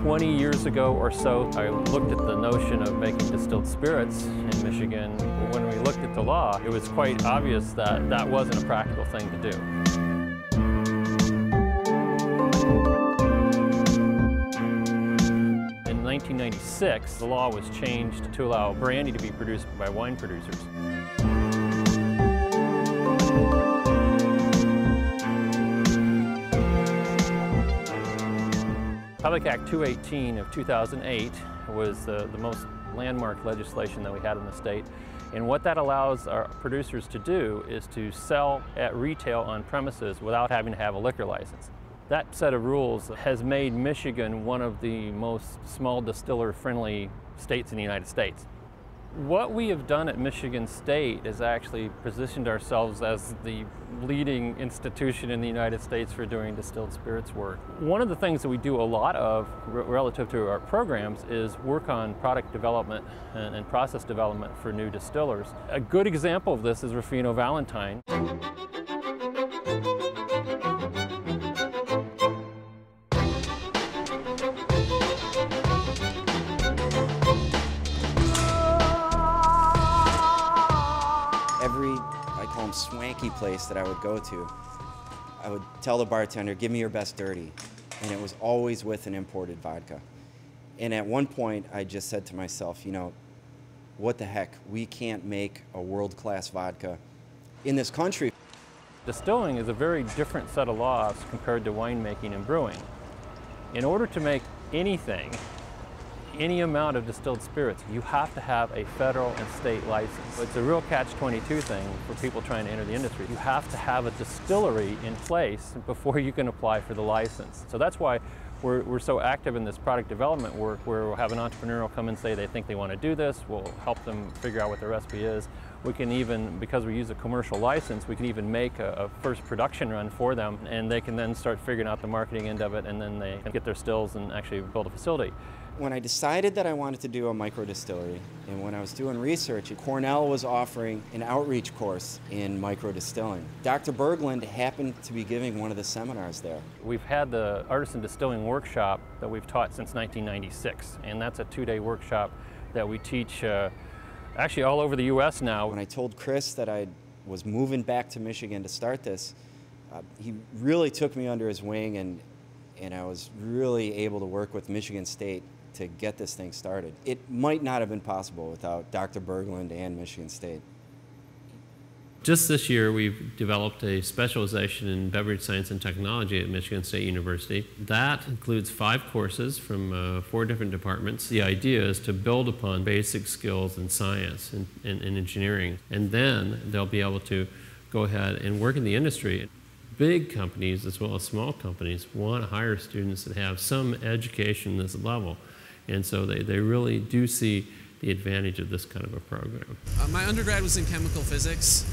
20 years ago or so, I looked at the notion of making distilled spirits in Michigan. When we looked at the law, it was quite obvious that that wasn't a practical thing to do. In 1996, the law was changed to allow brandy to be produced by wine producers. Public Act 218 of 2008 was the most landmark legislation that we had in the state. And what that allows our producers to do is to sell at retail on premises without having to have a liquor license. That set of rules has made Michigan one of the most small distiller-friendly states in the United States. What we have done at Michigan State is actually positioned ourselves as the leading institution in the United States for doing distilled spirits work. One of the things that we do a lot of relative to our programs is work on product development and process development for new distillers. A good example of this is Ruffino Valentine. I call them swanky place that I would go to, I would tell the bartender, give me your best dirty. And it was always with an imported vodka. And at one point, I just said to myself, you know, what the heck? We can't make a world-class vodka in this country. Distilling is a very different set of laws compared to winemaking and brewing. In order to make anything, any amount of distilled spirits, you have to have a federal and state license. It's a real catch-22 thing for people trying to enter the industry. You have to have a distillery in place before you can apply for the license. So that's why we're so active in this product development work, where we'll have an entrepreneur come and say they think they want to do this. We'll help them figure out what the recipe is. We can even, because we use a commercial license, we can even make a first production run for them, and they can then start figuring out the marketing end of it, and then they can get their stills and actually build a facility. When I decided that I wanted to do a micro distillery, and when I was doing research, Cornell was offering an outreach course in micro distilling. Dr. Berglund happened to be giving one of the seminars there. We've had the artisan distilling workshop that we've taught since 1996, and that's a 2-day workshop that we teach actually all over the U.S. now. When I told Kris that I was moving back to Michigan to start this, he really took me under his wing, and I was really able to work with Michigan State to get this thing started. It might not have been possible without Dr. Berglund and Michigan State. Just this year, we've developed a specialization in beverage science and technology at Michigan State University. That includes 5 courses from 4 different departments. The idea is to build upon basic skills in science and engineering, and then they'll be able to go ahead and work in the industry. Big companies, as well as small companies, want to hire students that have some education at this level. And so they really do see the advantage of this kind of a program. My undergrad was in chemical physics.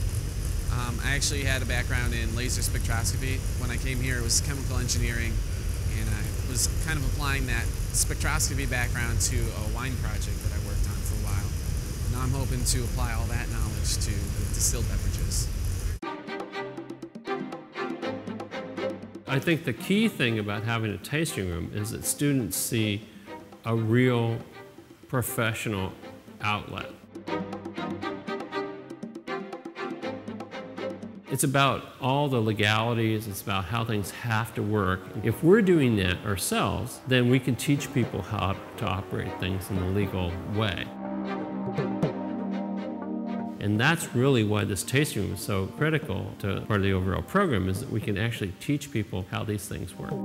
I actually had a background in laser spectroscopy. When I came here, it was chemical engineering, and I was kind of applying that spectroscopy background to a wine project that I worked on for a while. Now I'm hoping to apply all that knowledge to the distilled beverages. I think the key thing about having a tasting room is that students see a real professional outlet. It's about all the legalities, it's about how things have to work. If we're doing that ourselves, then we can teach people how to operate things in a legal way. And that's really why this tasting room is so critical to part of the overall program, is that we can actually teach people how these things work.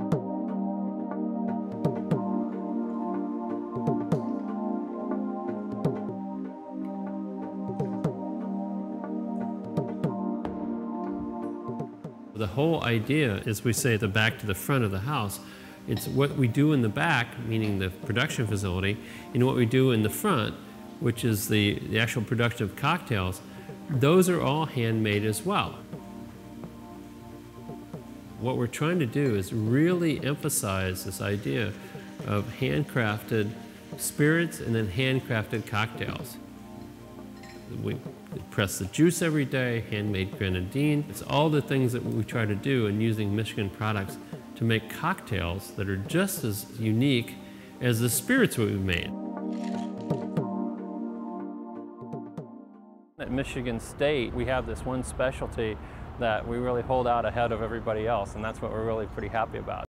The whole idea is, we say, the back to the front of the house. It's what we do in the back, meaning the production facility, and what we do in the front, which is the actual production of cocktails. Those are all handmade as well. What we're trying to do is really emphasize this idea of handcrafted spirits and then handcrafted cocktails. We press the juice every day, handmade grenadine. It's all the things that we try to do in using Michigan products to make cocktails that are just as unique as the spirits we've made. At Michigan State, we have this one specialty that we really hold out ahead of everybody else, and that's what we're really pretty happy about.